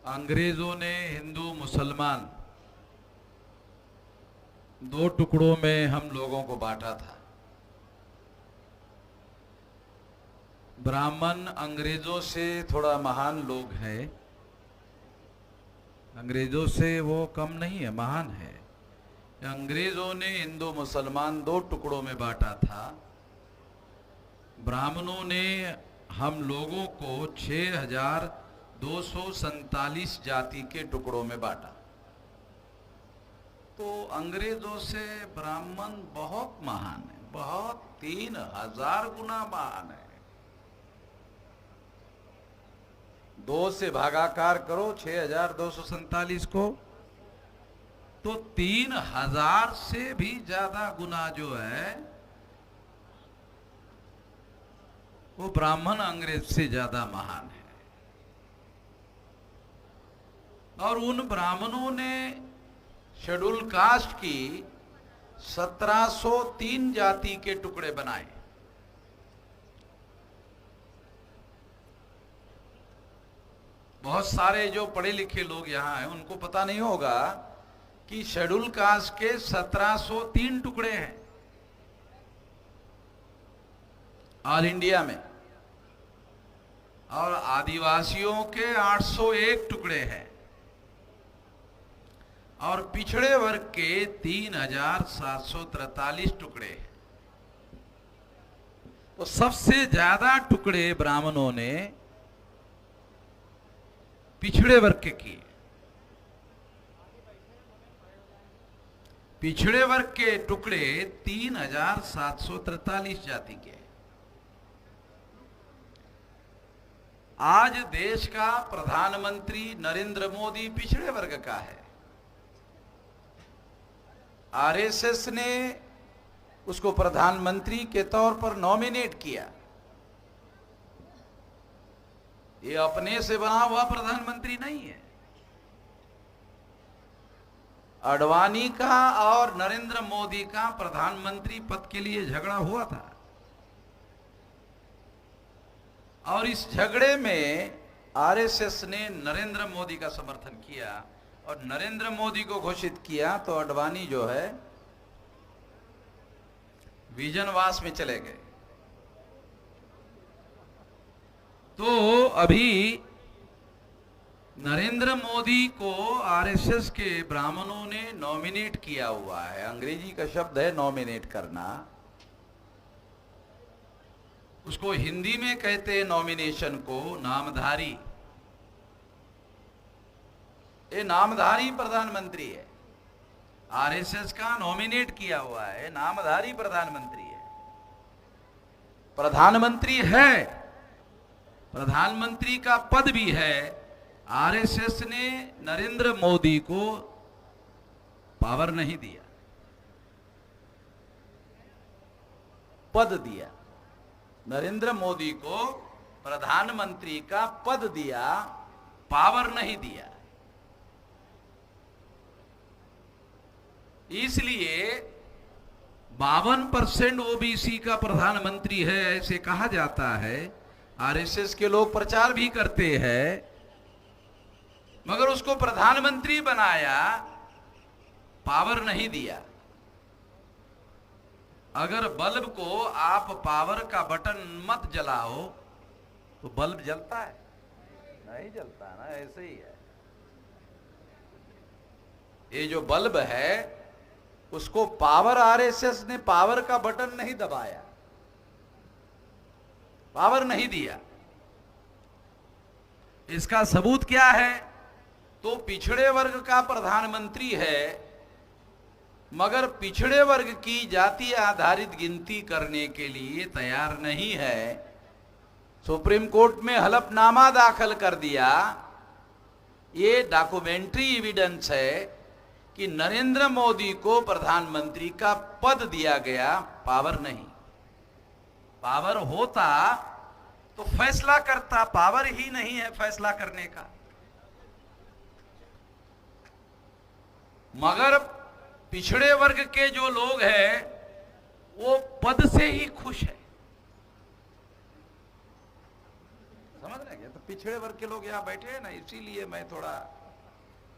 अंग्रेजों ने हिंदू मुसलमान दो टुकड़ों में हम लोगों को बांटा था। ब्राह्मण अंग्रेजों से थोड़ा महान लोग हैं, अंग्रेजों से वो कम नहीं है, महान है। अंग्रेजों ने हिंदू मुसलमान दो टुकड़ों में बांटा था। ब्राह्मणों ने हम लोगों को 6247 जाति के टुकड़ों में बांटा। तो अंग्रेजों से ब्राह्मण बहुत महान है, बहुत 3000 गुना महान है। 2 से भागाकार करो 6247 को, तो 3000 से भी ज्यादा गुना जो है वो ब्राह्मण अंग्रेज से ज्यादा महान है। और उन ब्राह्मणों ने शेड्यूल कास्ट की 1703 जाति के टुकड़े बनाए। बहुत सारे जो पढ़े लिखे लोग यहां हैं उनको पता नहीं होगा कि शेड्यूल कास्ट के 1703 टुकड़े हैं ऑल इंडिया में, और आदिवासियों के 801 टुकड़े हैं, और पिछड़े वर्ग के 3743 टुकड़े हैं। तो सबसे ज्यादा टुकड़े ब्राह्मणों ने पिछड़े वर्ग के किए। पिछड़े वर्ग के टुकड़े 3743 जाति के। आज देश का प्रधानमंत्री नरेंद्र मोदी पिछड़े वर्ग का है। आरएसएस ने उसको प्रधानमंत्री के तौर पर नॉमिनेट किया। ये अपने से बना हुआ प्रधानमंत्री नहीं है। अडवाणी का और नरेंद्र मोदी का प्रधानमंत्री पद के लिए झगड़ा हुआ था, और इस झगड़े में आरएसएस ने नरेंद्र मोदी का समर्थन किया और नरेंद्र मोदी को घोषित किया। तो अडवाणी जो है विजनवास में चले गए। तो अभी नरेंद्र मोदी को आरएसएस के ब्राह्मणों ने नॉमिनेट किया हुआ है। अंग्रेजी का शब्द है नॉमिनेट करना, उसको हिंदी में कहते हैं नॉमिनेशन को नामधारी। ये नामधारी प्रधानमंत्री है, आरएसएस का नॉमिनेट किया हुआ है, नामधारी प्रधानमंत्री है। प्रधानमंत्री है, प्रधानमंत्री का पद भी है। आरएसएस ने नरेंद्र मोदी को पावर नहीं दिया, पद दिया। नरेंद्र मोदी को प्रधानमंत्री का पद दिया, पावर नहीं दिया। इसलिए 52% ओबीसी का प्रधानमंत्री है ऐसे कहा जाता है। आरएसएस के लोग प्रचार भी करते हैं, मगर उसको प्रधानमंत्री बनाया, पावर नहीं दिया। अगर बल्ब को आप पावर का बटन मत जलाओ तो बल्ब जलता है? नहीं जलता ना, ऐसे ही है। ये जो बल्ब है उसको पावर, आरएसएस ने पावर का बटन नहीं दबाया, पावर नहीं दिया। इसका सबूत क्या है? तो पिछड़े वर्ग का प्रधानमंत्री है, मगर पिछड़े वर्ग की जाति आधारित गिनती करने के लिए तैयार नहीं है। सुप्रीम कोर्ट में हलफनामा दाखिल कर दिया। ये डॉक्यूमेंट्री एविडेंस है कि नरेंद्र मोदी को प्रधानमंत्री का पद दिया गया, पावर नहीं। पावर होता तो फैसला करता, पावर ही नहीं है फैसला करने का। मगर पिछड़े वर्ग के जो लोग हैं वो पद से ही खुश है। समझ रहे हैं? ये तो पिछड़े वर्ग के लोग यहाँ बैठे हैं ना, इसीलिए मैं थोड़ा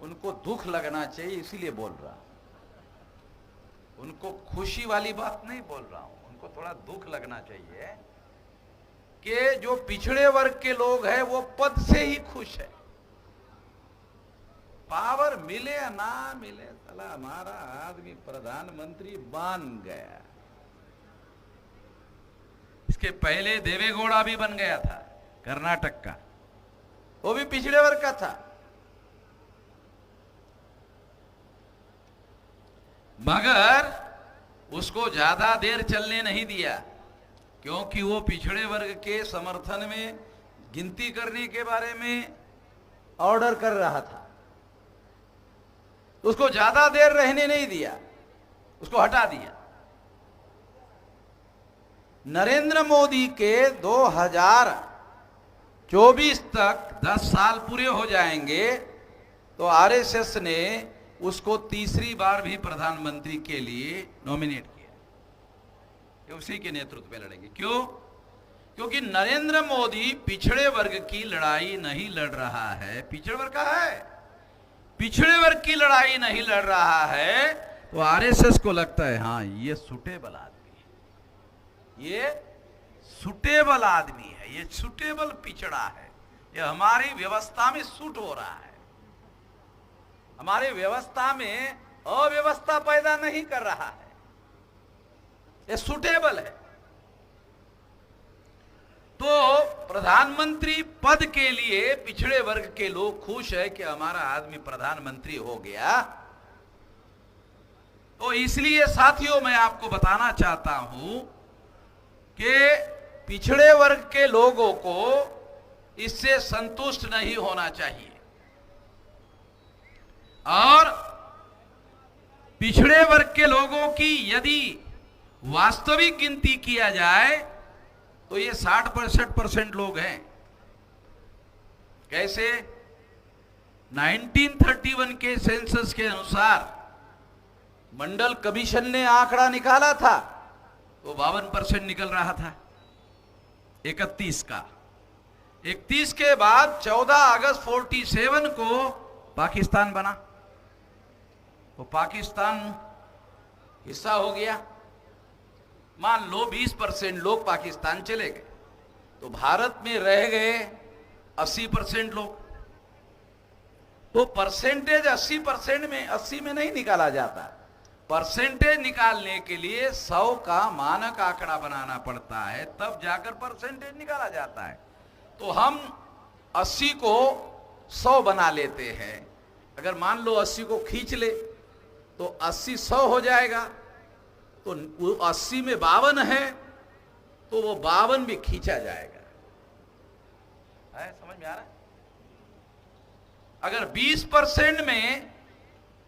उनको दुख लगना चाहिए, इसीलिए बोल रहा हूं। उनको खुशी वाली बात नहीं बोल रहा हूं, उनको थोड़ा दुख लगना चाहिए कि जो पिछड़े वर्ग के लोग हैं वो पद से ही खुश है। पावर मिले या ना मिले, साला हमारा आदमी प्रधानमंत्री बन गया। इसके पहले देवेगौड़ा भी बन गया था कर्नाटक का, वो भी पिछड़े वर्ग का था, मगर उसको ज्यादा देर चलने नहीं दिया, क्योंकि वो पिछड़े वर्ग के समर्थन में गिनती करने के बारे में ऑर्डर कर रहा था। उसको ज्यादा देर रहने नहीं दिया, उसको हटा दिया। नरेंद्र मोदी के 2024 तक 10 साल पूरे हो जाएंगे तो आरएसएस ने उसको तीसरी बार भी प्रधानमंत्री के लिए नॉमिनेट किया, कि उसी के नेतृत्व में लड़ेंगे। क्यों? क्योंकि नरेंद्र मोदी पिछड़े वर्ग की लड़ाई नहीं लड़ रहा है, पिछड़े वर्ग का है, पिछड़े वर्ग की लड़ाई नहीं लड़ रहा है। तो आरएसएस को लगता है हाँ ये सुटेबल आदमी है, ये सुटेबल आदमी है, ये सुटेबल पिछड़ा है, ये हमारी व्यवस्था में सूट हो रहा है, हमारी व्यवस्था में अव्यवस्था पैदा नहीं कर रहा है, ये सुटेबल है। तो प्रधानमंत्री पद के लिए पिछड़े वर्ग के लोग खुश है कि हमारा आदमी प्रधानमंत्री हो गया। तो इसलिए साथियों मैं आपको बताना चाहता हूं कि पिछड़े वर्ग के लोगों को इससे संतुष्ट नहीं होना चाहिए, और पिछड़े वर्ग के लोगों की यदि वास्तविक गिनती किया जाए तो ये 60-65% लोग हैं। कैसे? 1931 के सेंसस के अनुसार मंडल कमीशन ने आंकड़ा निकाला था तो 52% निकल रहा था 31 का। 31 के बाद 14 अगस्त 47 को पाकिस्तान बना, तो पाकिस्तान हिस्सा हो गया। मान लो 20% लोग पाकिस्तान चले गए, तो भारत में रह गए 80% लोग। तो परसेंटेज 80% में 80 में नहीं निकाला जाता, परसेंटेज निकालने के लिए 100 का मानक आंकड़ा बनाना पड़ता है, तब जाकर परसेंटेज निकाला जाता है। तो हम 80 को 100 बना लेते हैं। अगर मान लो 80 को खींच ले तो 80 100 हो जाएगा, तो 80 में 52 है तो वो 52 भी खींचा जाएगा। है समझ में आ रहा है? अगर 20% में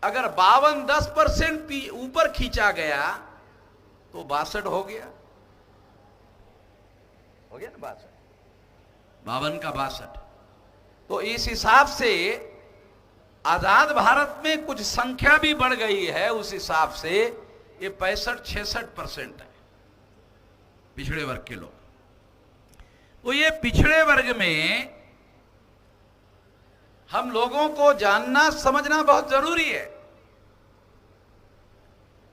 अगर 52 10% ऊपर खींचा गया तो 62 हो गया, हो गया ना 62, 52 का 62। तो इस हिसाब से आजाद भारत में कुछ संख्या भी बढ़ गई है, उस हिसाब से ये 65-66% है पिछड़े वर्ग के लोग। तो ये पिछड़े वर्ग में हम लोगों को जानना समझना बहुत जरूरी है,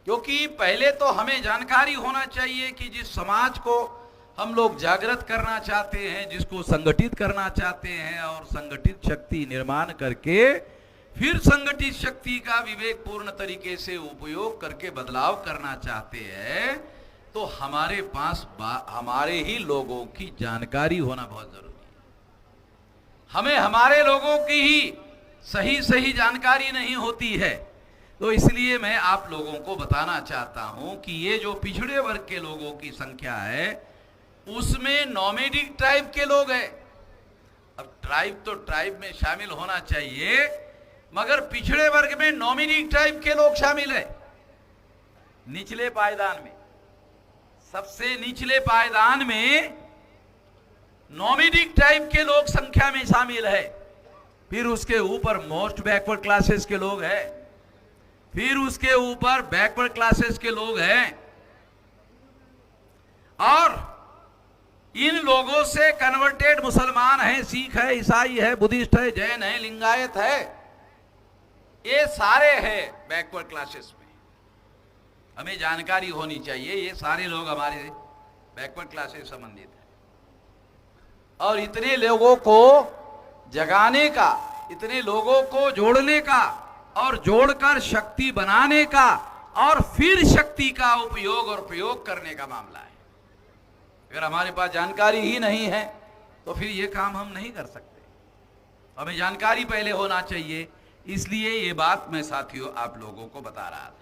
क्योंकि पहले तो हमें जानकारी होना चाहिए कि जिस समाज को हम लोग जागृत करना चाहते हैं, जिसको संगठित करना चाहते हैं और संगठित शक्ति निर्माण करके फिर संगठित शक्ति का विवेकपूर्ण तरीके से उपयोग करके बदलाव करना चाहते हैं, तो हमारे पास हमारे ही लोगों की जानकारी होना बहुत जरूरी है। हमें हमारे लोगों की ही सही जानकारी नहीं होती है। तो इसलिए मैं आप लोगों को बताना चाहता हूं कि ये जो पिछड़े वर्ग के लोगों की संख्या है उसमें नॉमेडिक ट्राइब के लोग हैं। अब ट्राइब तो ट्राइब में शामिल होना चाहिए, मगर पिछड़े वर्ग में नॉमिनी ट्राइब के लोग शामिल है। निचले पायदान में, सबसे निचले पायदान में नॉमिनी ट्राइब के लोग संख्या में शामिल है। फिर उसके ऊपर मोस्ट बैकवर्ड क्लासेस के लोग हैं, फिर उसके ऊपर बैकवर्ड क्लासेस के लोग हैं, और इन लोगों से कन्वर्टेड मुसलमान हैं, सिख है, ईसाई है, बुद्धिस्ट है, जैन है, लिंगायत है, ये सारे हैं बैकवर्ड क्लासेस में। हमें जानकारी होनी चाहिए ये सारे लोग हमारे बैकवर्ड क्लास से संबंधित है। और इतने लोगों को जगाने का, इतने लोगों को जोड़ने का और जोड़कर शक्ति बनाने का और फिर शक्ति का उपयोग और प्रयोग करने का मामला है। अगर हमारे पास जानकारी ही नहीं है तो फिर ये काम हम नहीं कर सकते। हमें जानकारी पहले होना चाहिए, इसलिए ये बात मैं साथियों आप लोगों को बता रहा था।